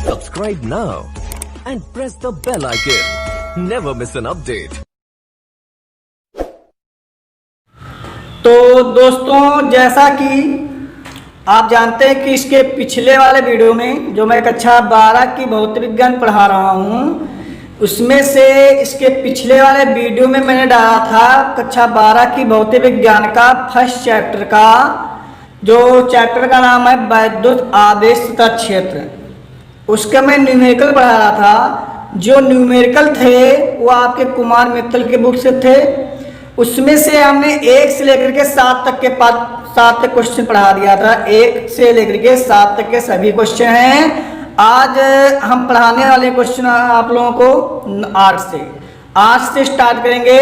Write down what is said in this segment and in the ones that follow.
Subscribe now and press the bell icon. Never miss an update. तो दोस्तों, जैसा कि आप जानते हैं कि इसके पिछले वाले वीडियो में जो मैं कक्षा 12 की भौतिक विज्ञान पढ़ा रहा हूँ, उसमें से इसके पिछले वाले वीडियो में मैंने डाला था कक्षा 12 की भौतिक विज्ञान का फर्स्ट चैप्टर का, जो चैप्टर का नाम है वैद्युत आवेश तथा क्षेत्र। उसका मैं न्यूमेरिकल पढ़ा रहा था। जो न्यूमेरिकल थे वो आपके कुमार मित्तल के बुक से थे। उसमें से हमने 1 से लेकर के 7 तक के 7 तक क्वेश्चन पढ़ा दिया था। 1 से लेकर के 7 तक के सभी क्वेश्चन हैं। आज हम पढ़ाने वाले क्वेश्चन आप लोगों को 8 से स्टार्ट करेंगे।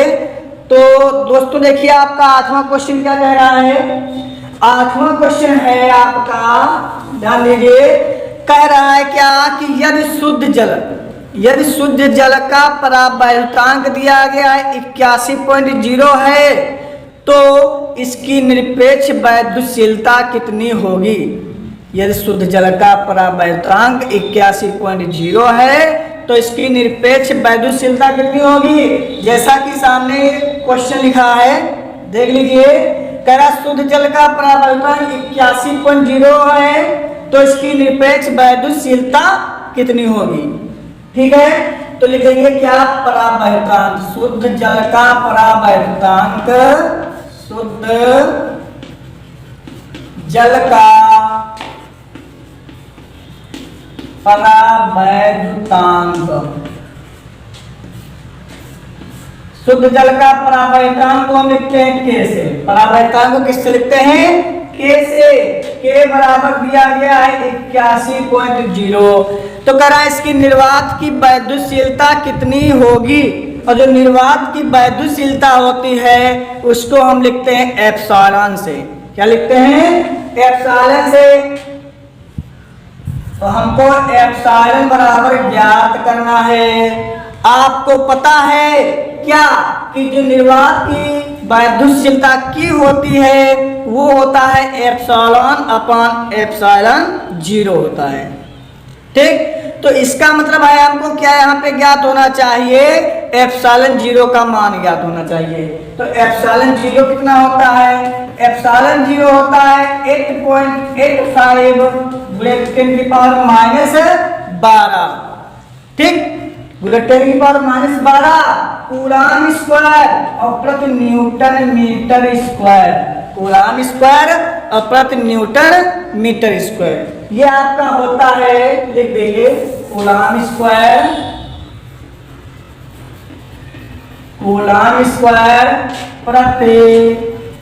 तो दोस्तों देखिए, आपका 8वां क्वेश्चन क्या कह रहा है। 8वां क्वेश्चन है आपका, ध्यान दीजिए, कह रहा है क्या कि यदि शुद्ध जल का परावैद्युतांक दिया गया है 81.0 है, तो इसकी निरपेक्ष वैद्युतशीलता कितनी होगी। यदि शुद्ध जल का परावैद्युतांक 81.0 है तो इसकी निरपेक्ष वैद्युतशीलता कितनी होगी। जैसा कि सामने क्वेश्चन लिखा है, देख लीजिए। कह रहा शुद्ध जल का परावैद्युतांक 81.0 है तो इसकी निरपेक्ष वैद्युतशीलता कितनी होगी। ठीक है, तो लिखेंगे क्या, परावैद्युतांक, शुद्ध जल का परावैद्युतांक, शुद्ध जल का परावैद्युतांक, शुद्ध जल का परावैद्युतांक को हम लिखते हैं के से। परावैद्युतांक को किससे लिखते हैं, के से। के बराबर दिया गया है 81.0। तो कह रहा है इसकी निर्वात की वैद्युतशीलता कितनी होगी। और जो निर्वात की वैद्युतशीलता होती है उसको हम लिखते हैं एप्सिलॉन से। क्या लिखते हैं, एप्सिलॉन से। तो हमको एप्सिलॉन बराबर ज्ञात करना है। आपको पता है क्या कि जो निर्वात की वैद्युतशीलता की होती है वो होता है एप्सिलॉन अपॉन एप्सिलॉन 0 होता है। ठीक, तो इसका मतलब है हमको क्या यहाँ पे ज्ञात होना चाहिए, एप्सिलॉन 0 का मान ज्ञात होना चाहिए। तो एप्सिलॉन 0 कितना होता है, एप्सिलॉन 0 होता है 8.85 × 10⁻⁻12। ठीक, × 10⁻⁻12 कूलॉम स्क्वायर और प्रति newton metre square. Coulomb square और प्रति न्यूटन मीटर स्क्वायर ये आपका होता है। लिख देंगे कूलॉम स्क्वायर, कूलॉम स्क्वायर प्रति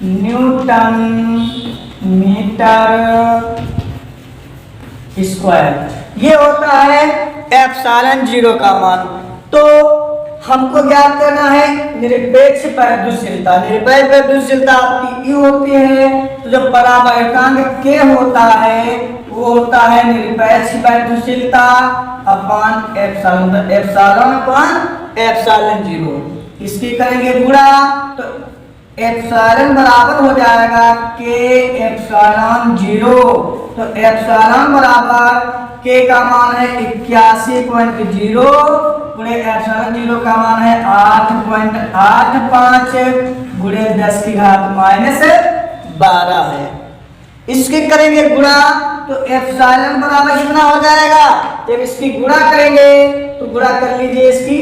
न्यूटन मीटर स्क्वायर। ये होता है एप्सिलॉन 0 का मान। तो हमको ज्ञात करना है निरपेक्ष वैद्युतशीलता। निरपेक्ष वैद्युतशीलता आपकी ई होती है। तो जो परावैद्युतांक के होता है वो होता है निरपेक्ष वैद्युतशीलता upon epsilon, epsilon upon epsilon 0। इसकी करेंगे गुणा तो एप्सिलॉन बराबर हो जाएगा के एप्सिलॉन 0। तो एप्सिलॉन बराबर के का मान है 81.0 गुणे एप्सिलॉन 0 का मान है 8.85 गुणे 10⁻⁻12 है। इसके करेंगे गुणा तो एप्सिलॉन बराबर कितना हो जाएगा। जब इसकी गुणा करेंगे तो गुणा कर लीजिए, इसकी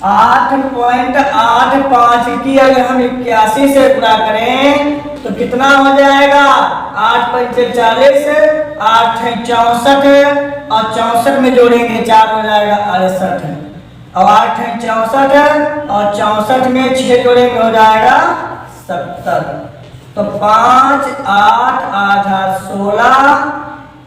8.85 की अगर हम 81 से गुणा करें तो कितना हो जाएगा, 8×5 = 40, 8×6 = 64 और 64 में जोड़ेंगे 4 हो जाएगा 68। अब 8×6 = 64 और 64 में 6 जोड़ेंगे हो जाएगा 70। तो 5, 8, 8, 8, 16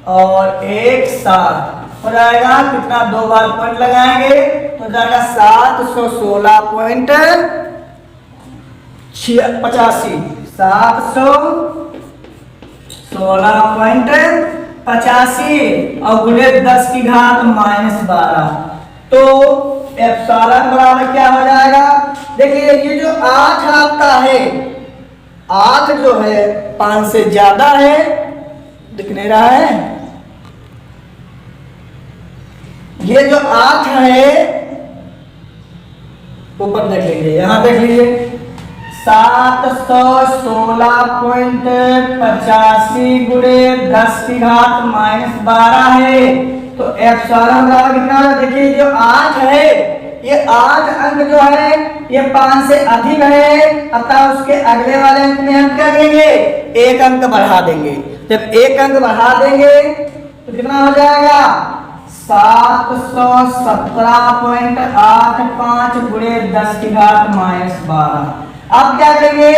और 1 7 हो जाएगा। कितना, 2 बार पॉइंट लगाएंगे तो जाएगा 716.85, 716.85 और गुणे 10⁻⁻12। तो एप्सिलॉन बराबर क्या हो जाएगा। देखिए ये जो 8 आपका है, 8 जो है 5 से ज्यादा है, दिख नहीं रहा है, ये जो 8 है, ऊपर देख लीजिए, यहाँ देख लीजिए 716.85 गुणे 10 की घात -12 है। तो एप्सिलॉन बराबर कितना होगा? देखिए जो 8 है, ये 8 अंक जो है ये 5 से अधिक है, अतः उसके अगले वाले अंक में हम क्या करेंगे? एक अंक बढ़ा देंगे। जब एक अंक बढ़ा देंगे तो कितना हो जाएगा? 717.85 गुणे 10 की घात -12। अब क्या करेंगे?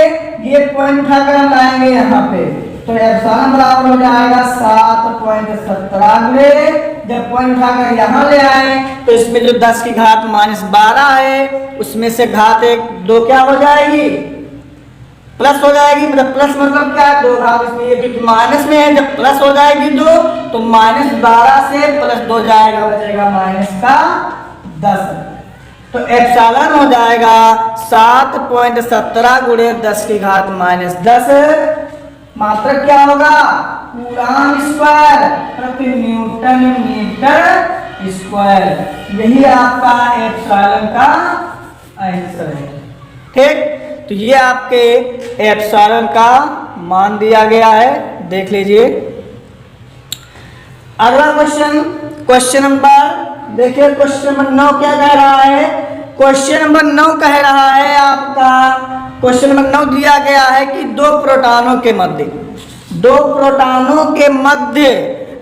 ये पॉइंट उठाकर हम लाएंगे यहाँ पे, तो एप्सिलॉन बराबर हो जाएगा 7.17 गुणे, जब पॉइंट उठाकर यहाँ ले आए तो इसमें जो 10 की घात -12 है उसमें से घात 2 क्या हो जाएगी? प्लस हो जाएगी। मतलब प्लस मतलब क्या है? 2 घात इसमें, ये माइनस में है, जब प्लस हो जाएगी 2 तो -12 से +2 जाएगा, बचेगा -10। तो एप्सिलॉन हो जाएगा 7.17 गुणे 10 की घात -10। मात्रक क्या होगा? कूलॉम स्क्वायर प्रति न्यूटन मीटर स्क्वायर। यही आपका एप्सिलॉन का आंसर है। ठीक, तो ये आपके एप्सिलॉन का मान दिया गया है, देख लीजिए। अगला क्वेश्चन नंबर देखिए, क्वेश्चन नंबर 9 क्या कह रहा है? क्वेश्चन नंबर 9 कह रहा है आपका, क्वेश्चन नंबर 9 दिया गया है कि दो प्रोटॉनों के मध्य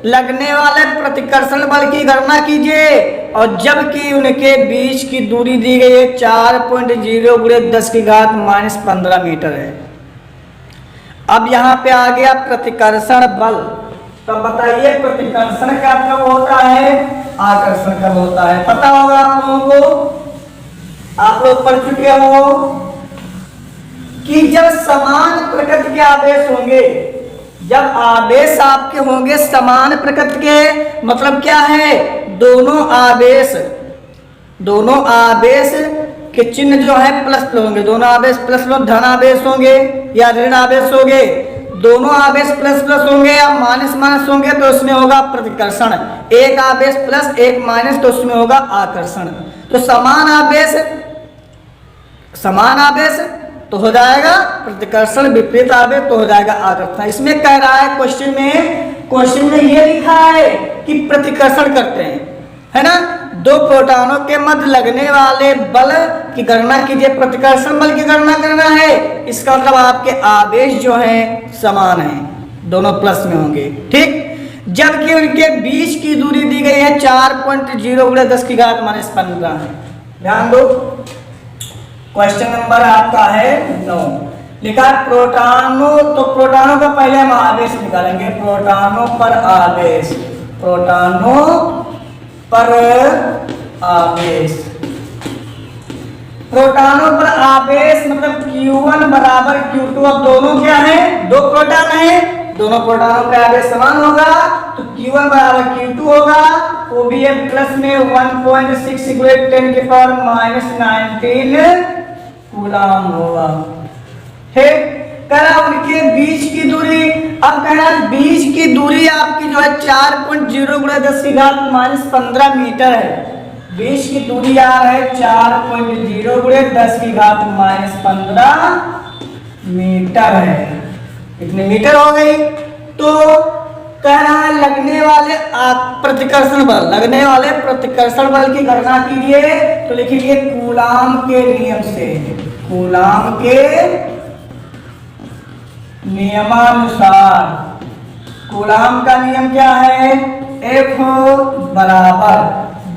लगने वाले प्रतिकर्षण बल की गणना कीजिए, और जबकि उनके बीच की दूरी दी गई है 4.0 गुणे 10 की घात -15 मीटर है। अब यहाँ पे आ गया प्रतिकर्षण बल। तो बताइए प्रतिकर्षण का कब होता है, आकर्षण कब होता है? पता होगा आप लोगों को, आप लोग पढ़ चुके हो कि जब समान प्रकृति के आवेश होंगे, जब आवेश आपके होंगे समान प्रकृति के, मतलब क्या है? दोनों आवेश के चिन्ह जो है प्लस होंगे, दोनों आवेश प्लस धन आवेश होंगे या ऋण आवेश होंगे, दोनों आवेश प्लस होंगे या माइनस होंगे, तो उसमें होगा प्रतिकर्षण। एक आवेश प्लस एक माइनस तो उसमें होगा आकर्षण। तो समान आवेश तो हो जाएगा प्रतिकर्षण, विपरीत आवेश तो हो जाएगा आकर्षण। इसमें कह रहा है क्वेश्चन में ये लिखा है कि प्रतिकर्षण करते हैं, है ना? दो प्रोटॉनों के मध्य लगने वाले बल की गणना कीजिए, प्रतिकर्षण बल की गणना करना है। इसका मतलब आपके आवेश जो हैं समान हैं, दोनों प्लस में होंगे। ठीक, जबकि उनके बीच की दूरी दी गई है 4.0 गुणे 10 की घात -15 है। ध्यान दो, क्वेश्चन नंबर आपका है 9, लिखा प्रोटॉनों। तो प्रोटॉनों का पहले हम आवेश निकालेंगे। प्रोटॉनों पर आवेश मतलब Q1 बराबर Q2। अब दोनों क्या है? दो प्रोटॉन है, दोनों प्रोटॉनों का आवेश समान होगा, तो Q1 बराबर Q2 होगा। वो भी है प्लस में 1.6 गुणे 10⁻19 कूलॉम होगा। ठीक, कह उनके बीच की दूरी, अब कहना बीच की दूरी आपकी जो है 4.0 गुणे 10 की घात -15 मीटर है। बीच की दूरी आ रहा है 4.0 गुणे 10 की घात -15 मीटर है। कितने मीटर हो गई? तो कह रहा है लगने वाले प्रतिकर्षण बल की गणना कीजिए, तो लिखिए कूलॉम के नियम से, कूलॉम के नियमानुसार। कूलॉम का नियम क्या है? F बराबर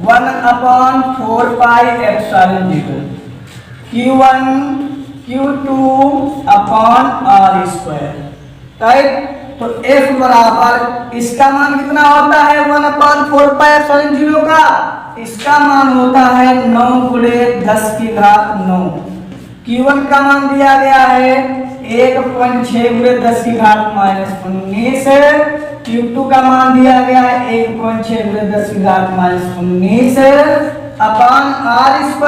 1/4πε0 Q1 Q2 upon R²। Right, तो F बराबर, इसका मान कितना होता है? 1/4πε0 का, इसका मान होता है 9 गुणे 10 की घात 9। Q1 का मान दिया गया है 1.6 गुणे 10 की घात -19। Q2 का मान दिया गया है 1.6 गुणे 10 की घात -19 अपॉन R²।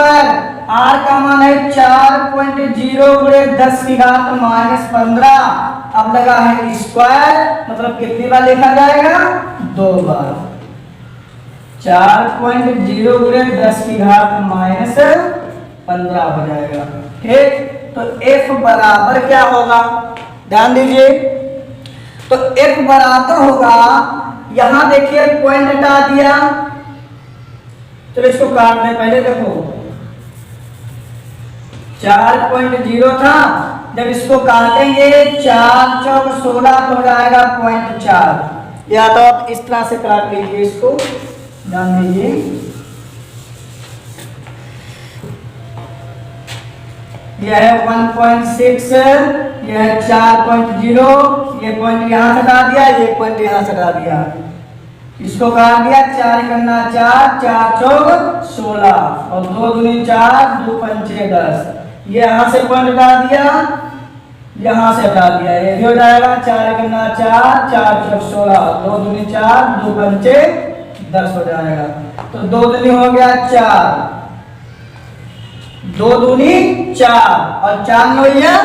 R का मान है 4.0 गुणे 10 की घात -15। अब लगा है स्क्वायर, मतलब कितनी बार लिखा जाएगा? 2 बार। 4.0 गुणे 10 की घात माइनस 15 हो जाएगा। ठीक, तो f बराबर क्या होगा, ध्यान दीजिए। तो f बराबर होगा, यहां देखिए पॉइंट हटा दिया, चलो इसको काट दें। पहले देखो 4.0 था, जब इसको काटेंगे 4 चौक 16 हो जाएगा 0.4, या तो आप इस तरह से काट लीजिए, इसको ध्यान दीजिए। यह है 1.6, यह है 4.0, ये पॉइंट यहां से हटा दिया, ये पॉइंट यहां से हटा दिया, इसको काट दिया। 4 करना 4, 4 चौक 16 और 2 दूनी 4, 2 पंचे 10। ये यहां से पॉइंट हटा दिया, यहां से हटा दिया, ये भी हो जाएगा। 4 करना 4, 4 चौक 16, 2 दूनी 4, 2 पंचे 10 हो जाएगा। तो 2 दूनी हो गया 4, 2 दूनी 4 और 4 नौया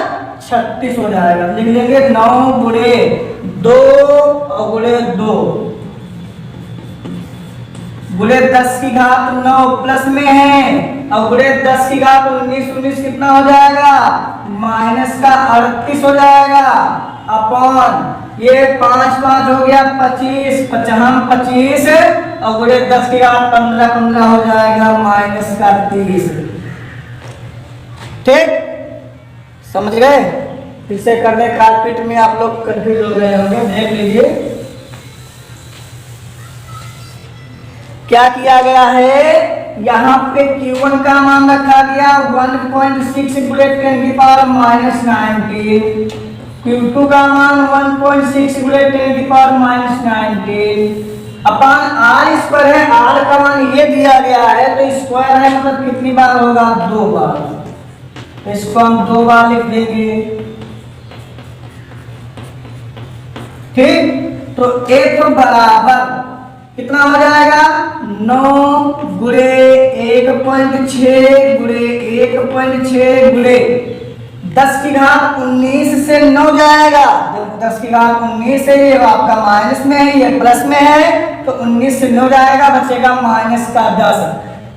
36 हो जाएगा। लिख लेंगे 9 गुणे 2 और गुणे 2 गुणे 10 की घात 9 प्लस में है, और गुणे 10 की घात 19, 19 कितना हो जाएगा, माइनस का 38 हो जाएगा, अपॉन ये 5 5 हो गया 25, 25 और गुणे 10 की घात 15, 15 हो जाएगा माइनस का 30। ठीक, समझ गए। फिर से करने कालपीट में आप लोग कंफ्यूज हो गए होंगे, देख लीजिए क्या किया गया है। यहाँ पे Q1 का मान रखा गया 1.6 गुणे 10 की पावर माइनस 19, Q2 का मान 1.6 गुणे 10 की पावर माइनस 19 अपन R स्क्वायर है, R का मान ये दिया गया है, तो स्क्वायर है मतलब कितनी बार होगा, 2 बार, तो इसको हम 2 बार लिख देंगे। ठीक, तो F बराबर कितना हो जाएगा, 9 गुणे 1.6 गुणे 1.6 गुणे 10 की घात 19 से 9 जाएगा। जब 10 की घात 19 है, ये आपका माइनस में है, ये प्लस में है, तो 19 से 9 जाएगा, बचेगा माइनस का 10।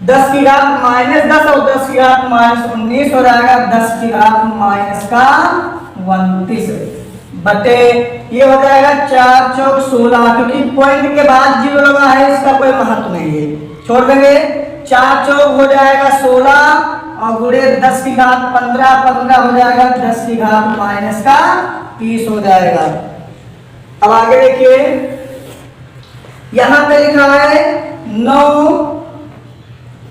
10 की घात माइनस 10 और 10 की घात माइनस 19 हो जाएगा 10 की घात माइनस का 29 बटे ये हो जाएगा 4 चौक 16, क्योंकि पॉइंट के बाद 0 लगा है, इसका कोई महत्व नहीं है, छोड़ देंगे। 4 चौक हो जाएगा 16 और गुणे 10 की घात 15, 15 हो जाएगा 10 की घात माइनस का 30 हो जाएगा। अब आगे देखिए, यहां पे लिखा है 9,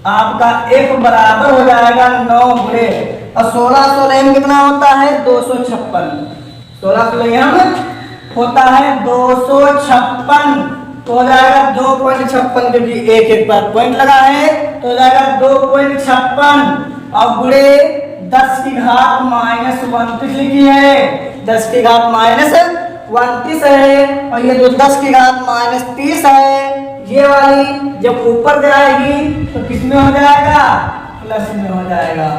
आपका F बराबर हो जाएगा 9 गुणे और 16 16 में कितना होता है, 256, 16 16 होता है 256, तो हो जाएगा 2.56, क्योंकि एक एक बार पॉइंट लगा है, तो हो जाएगा 2.56 और गुणे 10 की घात माइनस 29 लिखी है, 10 की घात माइनस 29 है, और ये जो 10 की घात माइनस 30 है, ये वाली जब ऊपर जाएगी तो किसमें हो जाएगा, प्लस में हो जाएगा,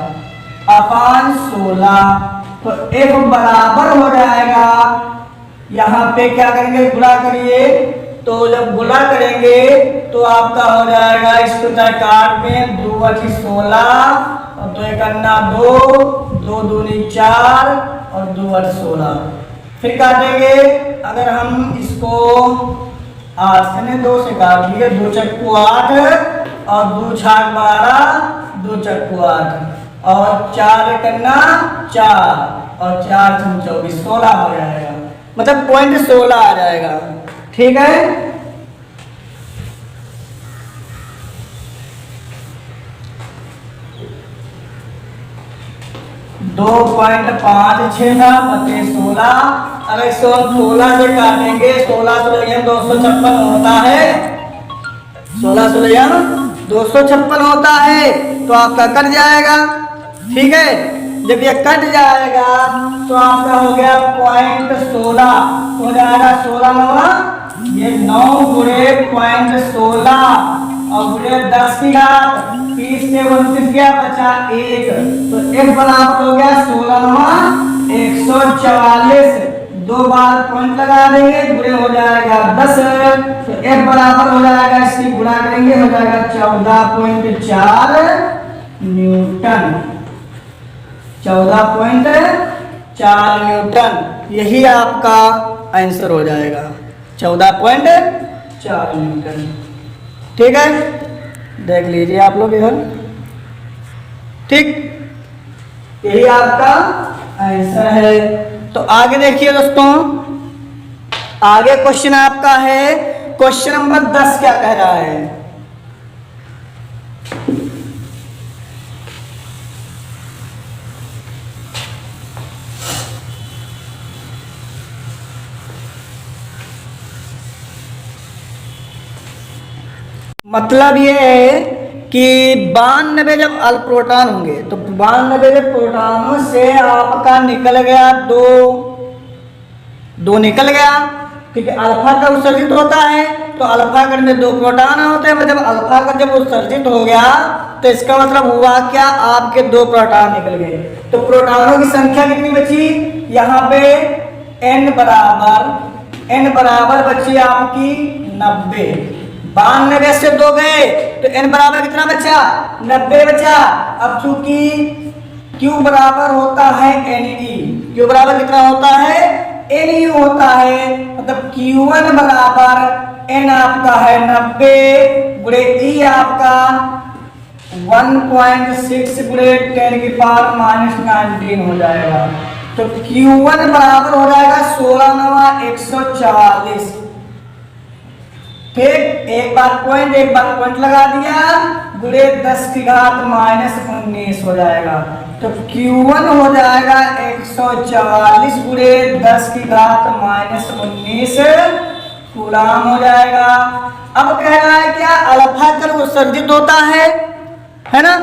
अपान 16। तो F बराबर हो जाएगा, यहाँ पे क्या करेंगे, गुणा करिए, तो जब गुणा करेंगे तो आपका हो जाएगा, इसको काट में 2 × 16 और 2 करना 2, 2 दूनी 4 और 2 × 16, फिर काटेंगे। अगर हम इसको 8 से 2 से काट लिए, 2 चक्कू 8 और 2 छाक 12, 2 चक्कू 8 और 4 करना 4 और 4 24, 16 हो जाएगा, मतलब पॉइंट 16 आ जाएगा। ठीक है, दो 2.56 था बटे 16, अगर इसको 16 से काटेंगे, 16 16 256 होता है, 16 16 256 होता है, तो आपका कट जाएगा। ठीक है, जब ये कट जाएगा तो आपका हो गया 0.16 हो जाएगा, 16 नवा ये 9 गुणे 0.16 और गुणे 10 की घात 30 से 29 गया, बचा 1, तो F बराबर हो गया 16 नवा 144 2 बार पॉइंट लगा देंगे, गुणे हो जाएगा 10, तो F बराबर हो जाएगा, इसकी गुणा करेंगे हो जाएगा 14.4 न्यूटन, 14.4 न्यूटन। यही आपका आंसर हो जाएगा, 14.4 न्यूटन। ठीक है, देख लीजिए आप लोग इधर। ठीक, यही आपका आंसर है। तो आगे देखिए दोस्तों, आगे क्वेश्चन आपका है, क्वेश्चन नंबर 10 क्या कह रहा है। मतलब ये है कि 92 जब अल्प प्रोटॉन होंगे तो 92 जब प्रोटॉनों से आपका निकल गया दो निकल गया, क्योंकि अल्फा का उत्सर्जित होता है, तो अल्फा कण में 2 प्रोटॉन होते हैं। मतलब अल्फा का जब उत्सर्जित हो गया तो इसका मतलब हुआ क्या, आपके 2 प्रोटॉन निकल गए। तो प्रोटॉनों की संख्या कितनी बची, यहाँ पे n बराबर बची आपकी 90। 92 से 2 गए तो n बराबर कितना बचा, 90 बचा। अब चूंकि q बराबर होता है Ne, q बराबर कितना होता है, Ne होता है, मतलब q1 बराबर n आपका है 90 गुणे e आपका 1.6 गुणे 10⁻⁻19 हो जाएगा। तो q1 बराबर हो जाएगा 16 9 140। ठीक, एक बार पॉइंट लगा दिया, गुणे 10⁻⁻19 हो जाएगा। तो Q1 हो जाएगा 140 गुणे 10⁻⁻19 कूलाम हो जाएगा। अब कह रहा है क्या, अल्फा कण उत्सर्जित होता है ना,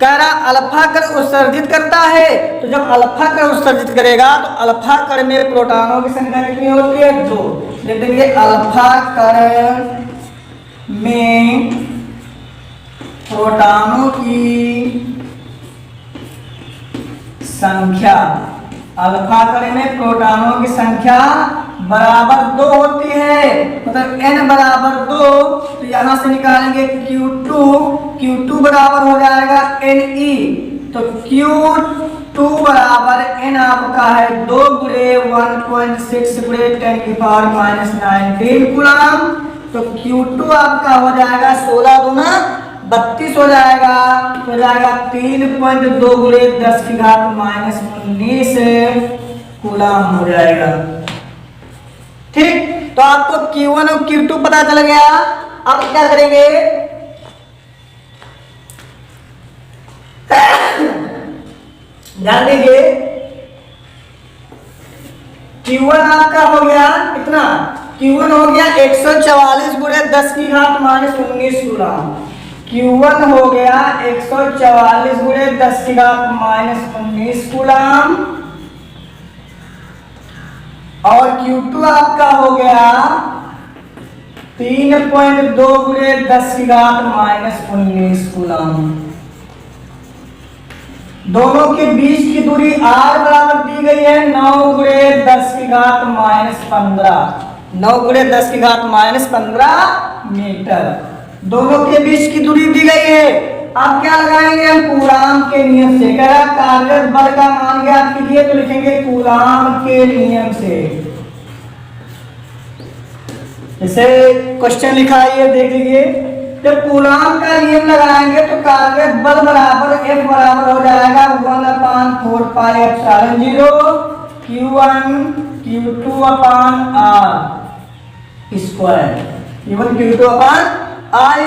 कह रहा अल्फा कण उत्सर्जित करता है। तो जब अल्फा कण उत्सर्जित करेगा तो अल्फा कण में प्रोटॉनों की संख्या कितनी होती है, 2। देखिए अल्फा कण में प्रोटॉनों की संख्या, अल्फा कण में प्रोटॉनों की संख्या बराबर 2 होती है, मतलब n बराबर 2। तो यहां से निकालेंगे Q2 बराबर हो जाएगा Ne। तो Q2 बराबर n आपका है 2 गुणे 1.6 गुणे 10⁻⁻19 कूलाम। तो Q2 आपका हो जाएगा 16 गुना 32 हो जाएगा, हो जाएगा 3.2 गुणे 10⁻⁻19 कूलाम हो जाएगा। ठीक, तो आपको Q1 और Q2 पता चल गया। अब क्या करेंगे, ध्यान दीजिए, Q1 आपका हो गया कितना, Q1 हो गया 144 गुणे 10⁻⁻19 कूलाम। Q1 हो गया 144 गुणे 10⁻⁻19 कूलाम, और Q2 आपका हो गया 3.2 गुणे 10⁻⁻19 कूलाम। दोनों के बीच की दूरी r बराबर दी गई है 9 गुणे 10⁻⁻15, 9 गुणे 10⁻⁻15 मीटर। दोनों के बीच की दूरी दी गई है। अब क्या लगाएंगे हम, कूलाम के नियम से। कह रहा कार्य बल का मान ज्ञात कीजिए, तो लिखेंगे कूलाम के नियम से। जैसे क्वेश्चन लिखा है ये देख लीजिए, जब कूलाम का नियम लगाएंगे तो कार्य बल बराबर F बराबर हो जाएगा 1/4πε0 Q1 Q2/r square, Q1 Q2/r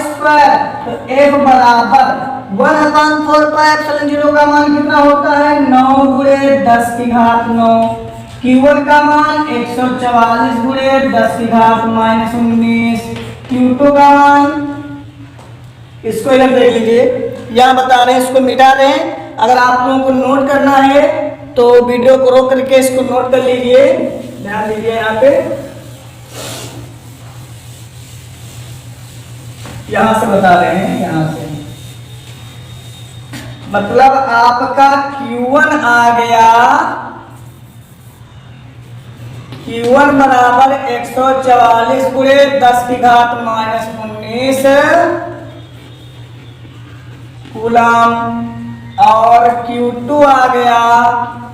square. तो F बराबर 1/4πε0 का मान कितना होता है, 9 गुणे 10⁹। Q1 का मान 144 गुणे 10⁻⁻19, Q2 का मान, इसको इधर देख लीजिए, यहाँ बता रहे हैं, इसको मिटा रहे हैं। अगर आप लोगों को नोट करना है तो वीडियो को रोक करके इसको नोट कर लीजिए। ध्यान दीजिए, यहाँ पे यहां से बता रहे हैं, यहां से मतलब आपका Q1 आ गया Q1 बराबर 144 गुणे 10 की घात -19 कूलम और Q2 आ गया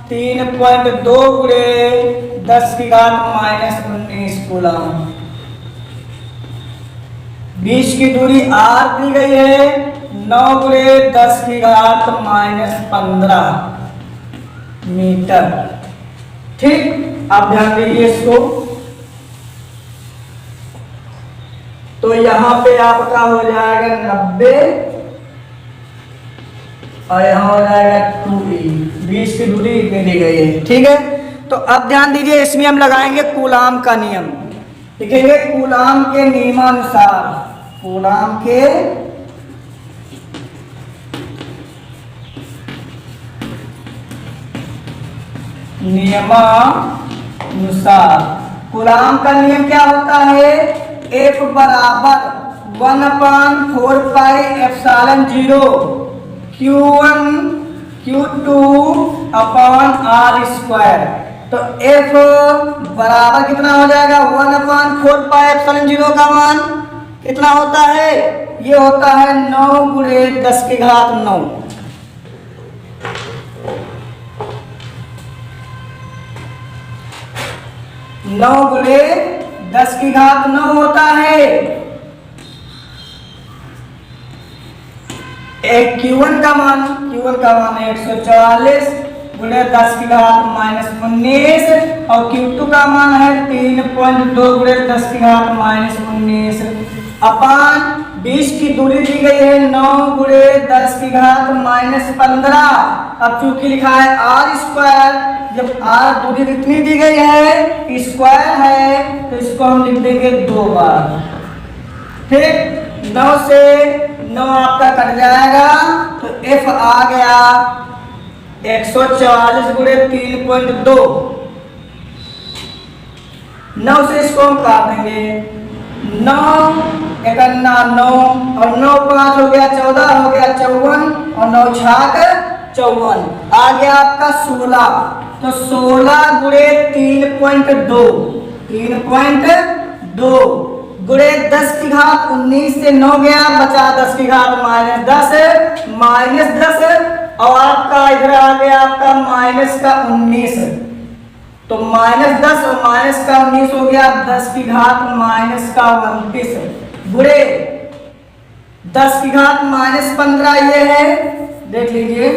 3.2 गुणे 10 की घात -19 कूलम। बीच की दूरी r दी गई है 9 गुणे 10 की घात -15 मीटर। ठीक, आप ध्यान दीजिए इसको। तो यहां पे आपका हो जाएगा 90 और यहां हो जाएगा 2e। बीच की दूरी इतनी दी गई है। ठीक है, तो अब ध्यान दीजिए, इसमें हम लगाएंगे कूलाम का नियम। लिखेंगे कूलाम के नियमानुसार, कूलाम के नियमानुसार। कूलाम का नियम क्या होता है? F बराबर 1/4 pi epsilon 0 Q1 Q2 upon r square. तो F बराबर कितना हो जाएगा? 1/4 पाई एप्सिलॉन 0 का मान कितना होता है? ये होता है 9 गुणे 10 की घात 9। 9 गुणे 10 की घात 9 होता है। एक Q1 का मान है 144 गुणे 10 की घात -19 और Q2 का मान है 3.2 गुणे 10 की घात -19 अपान 20 की दूरी दी गई है 9 गुणे 10 की घात -15। अब चूंकि लिखा है r स्क्वायर, जब r दूरी कितनी दी गई है? स्क्वायर है, तो इसको हम लिख देंगे 2 बार। ठीक, 9 से 9 आपका कट जाएगा, तो F आ गया 144 गुणे 3.2। 9 से इसको हम काट देंगे, 9 एकन्ना 9 और 9 5 हो गया 14, हो गया 54 और 9 छाक 54। आ गया आपका 16, तो 16 गुणे 3.2 गुणे 10 की घात 19 से 9 गया, बचा 10 की घात -10 और आपका इधर आ गया आपका माइनस का 19। तो -10 और माइनस का 19 हो गया 10 की घात -29 गुणे 10 की घात -15 ये है, देख लीजिए।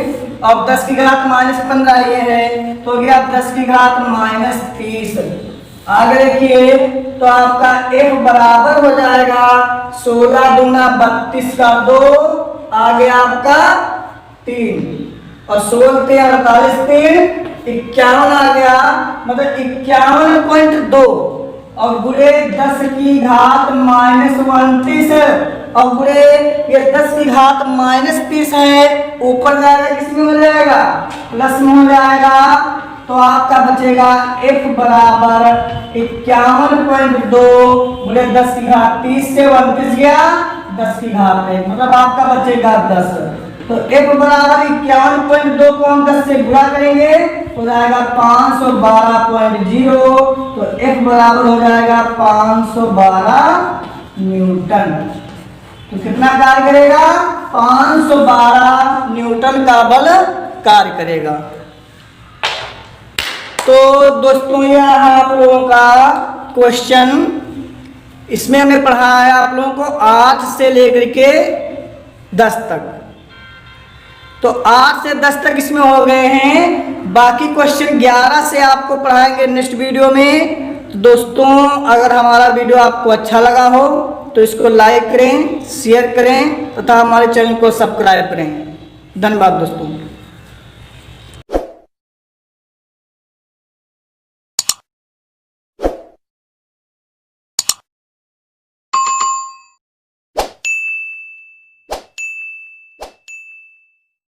अब 10 की घात -15 ये है, तो हो गया 10 की घात -30। आगे देखिए, तो आपका F बराबर हो जाएगा 16 दूना 32 का 2, आगे आपका 3 और 16 48 3 51 आ गया, मतलब 51.2 और गुणे 10 की घात -29 और गुणे ये 10 की घात -30 है, ऊपर जाएगा किसमें हो जाएगा? प्लस में हो जाएगा। तो आपका बचेगा F बराबर 51.2 गुणे 10 की घात 30 से 29 गया 10 की घात 1, मतलब आपका बचेगा 10। तो F बराबर 51.2 को हम 10 से गुणा करेंगे तो जाएगा 512.0, तो F बराबर हो जाएगा 512 न्यूटन। तो कितना कार्य करेगा? 512 न्यूटन का बल कार्य करेगा। तो दोस्तों, यह है आप लोगों का क्वेश्चन। इसमें हमने पढ़ाया है आप लोगों को 8 से लेकर के 10 तक। तो 8 से 10 तक इसमें हो गए हैं, बाकी क्वेश्चन 11 से आपको पढ़ाएंगे नेक्स्ट वीडियो में। तो दोस्तों, अगर हमारा वीडियो आपको अच्छा लगा हो तो इसको लाइक करें, शेयर करें तथा हमारे चैनल को सब्सक्राइब करें। धन्यवाद दोस्तों।